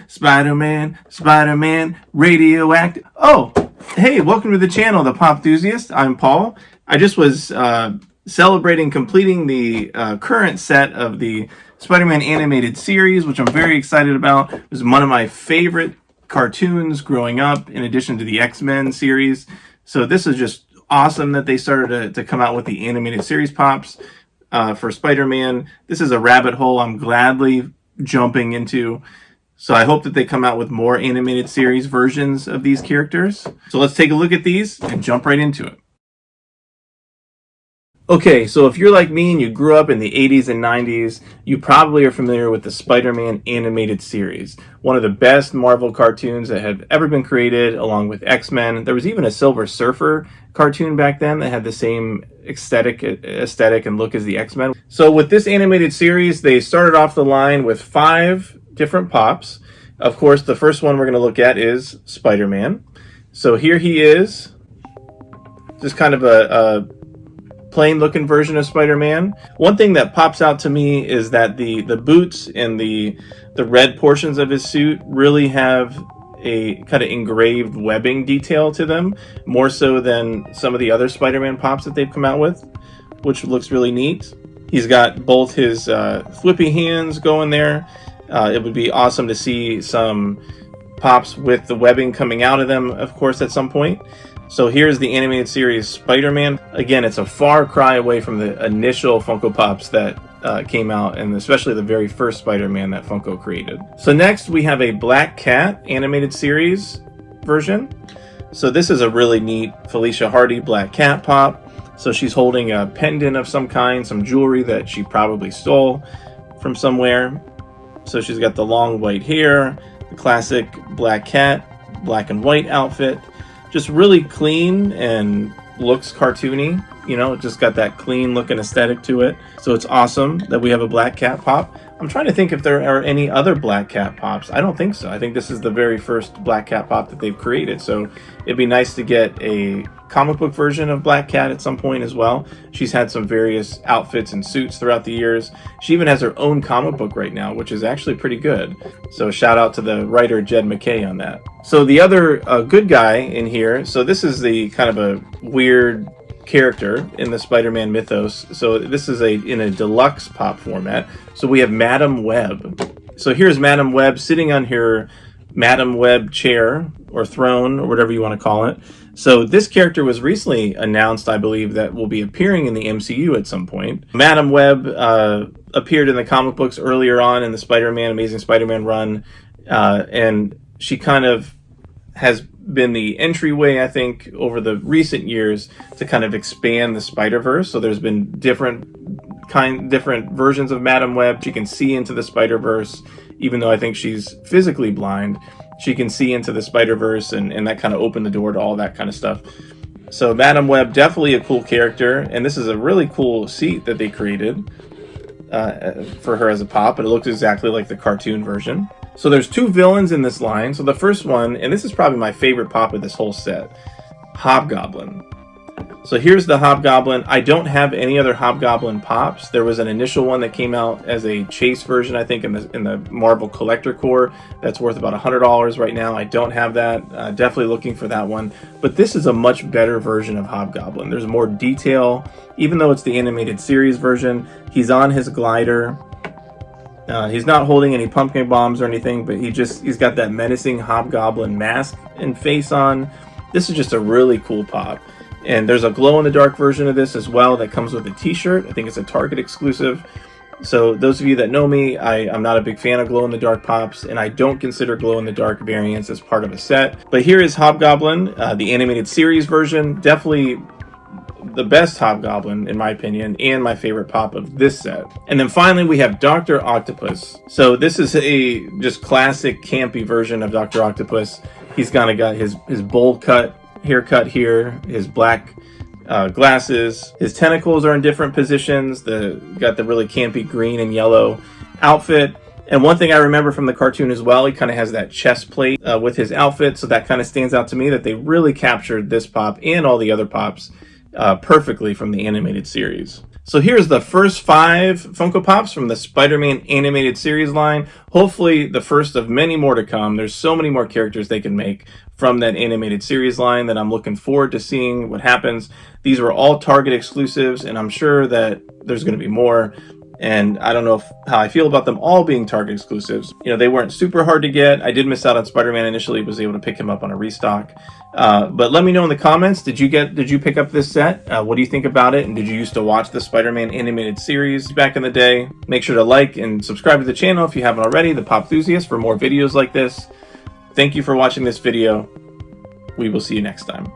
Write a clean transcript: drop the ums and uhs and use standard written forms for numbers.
Spider-Man, Spider-Man, radioactive. Oh, hey, welcome to the channel, the POPthusiast. I'm Paul. I just was celebrating completing the current set of the Spider-Man animated series, which I'm very excited about. It was one of my favorite cartoons growing up, in addition to the X-Men series. So this is just awesome that they started to come out with the animated series pops for Spider-Man. This is a rabbit hole I'm gladly jumping into. So I hope that they come out with more animated series versions of these characters. So let's take a look at these and jump right into it. Okay, so if you're like me and you grew up in the 80s and 90s, you probably are familiar with the Spider-Man animated series. One of the best Marvel cartoons that have ever been created, along with X-Men. There was even a Silver Surfer cartoon back then that had the same aesthetic and look as the X-Men. So with this animated series, they started off the line with 5 different pops. Of course, the first one we're going to look at is Spider-Man. So here he is, just kind of a plain looking version of Spider-Man. One thing that pops out to me is that the boots and the red portions of his suit really have a kind of engraved webbing detail to them, more so than some of the other Spider-Man pops that they've come out with, which looks really neat. He's got both his flippy hands going there. It would be awesome to see some pops with the webbing coming out of them, of course, at some point. So here's the animated series Spider-Man. Again, it's a far cry away from the initial Funko Pops that came out, and especially the very first Spider-Man that Funko created. So next we have a Black Cat animated series version. So this is a really neat Felicia Hardy Black Cat pop. So she's holding a pendant of some kind, some jewelry that she probably stole from somewhere. So she's got the long white hair, the classic Black Cat, black and white outfit. Just really clean and looks cartoony. You know, it just got that clean looking aesthetic to it. So it's awesome that we have a Black Cat pop. I'm trying to think if there are any other Black Cat pops. I don't think so. I think this is the very first Black Cat pop that they've created. So it'd be nice to get a comic book version of Black Cat at some point as well. She's had some various outfits and suits throughout the years. She even has her own comic book right now, which is actually pretty good. So shout out to the writer Jed MacKay on that. So the other good guy in here, so this is the kind of a weird character in the Spider-Man mythos. So this is in a deluxe pop format. So we have Madam Web. So here's Madam Web sitting on her Madam Web chair or throne or whatever you want to call it. So this character was recently announced, I believe, that will be appearing in the MCU at some point. Madam Web appeared in the comic books earlier on in the Amazing Spider-Man run, and she kind of has been the entryway, I think, over the recent years to kind of expand the Spider-Verse. So there's been different versions of Madam Web. She can see into the Spider-Verse, even though I think she's physically blind. She can see into the Spider-Verse, and that kind of opened the door to all that kind of stuff. So Madam Web, definitely a cool character, and this is a really cool seat that they created for her as a pop, and it looks exactly like the cartoon version. So there's 2 villains in this line. So the first one, and this is probably my favorite pop of this whole set, Hobgoblin. So here's the Hobgoblin. I don't have any other Hobgoblin pops. There was an initial one that came out as a chase version, I think, in the Marvel Collector Core. That's worth about $100 right now. I don't have that. Definitely looking for that one. But this is a much better version of Hobgoblin. There's more detail. Even though it's the animated series version, he's on his glider. He's not holding any pumpkin bombs or anything, but he's got that menacing Hobgoblin mask and face on. This is just a really cool pop. And there's a glow-in-the-dark version of this as well that comes with a t-shirt. I think it's a Target exclusive. So those of you that know me, I'm not a big fan of glow-in-the-dark pops, and I don't consider glow-in-the-dark variants as part of a set. But here is Hobgoblin, the animated series version. Definitely the best Hobgoblin, in my opinion, and my favorite pop of this set. And then finally, we have Dr. Octopus. So this is a just classic campy version of Dr. Octopus. He's kind of got his bowl cut haircut here, his black glasses. His tentacles are in different positions. Got the really campy green and yellow outfit. And one thing I remember from the cartoon as well, he kind of has that chest plate with his outfit. So that kind of stands out to me that they really captured this pop and all the other pops perfectly from the animated series. So here's the first 5 Funko Pops from the Spider-Man animated series line. Hopefully the first of many more to come. There's so many more characters they can make from that animated series line that I'm looking forward to seeing what happens. These were all Target exclusives, and I'm sure that there's going to be more. And I don't know how I feel about them all being Target exclusives. You know, they weren't super hard to get. I did miss out on Spider-Man initially, was able to pick him up on a restock. But let me know in the comments, did you pick up this set? What do you think about it? And did you used to watch the Spider-Man animated series back in the day? Make sure to like and subscribe to the channel if you haven't already, the POPthusiast, for more videos like this. Thank you for watching this video. We will see you next time.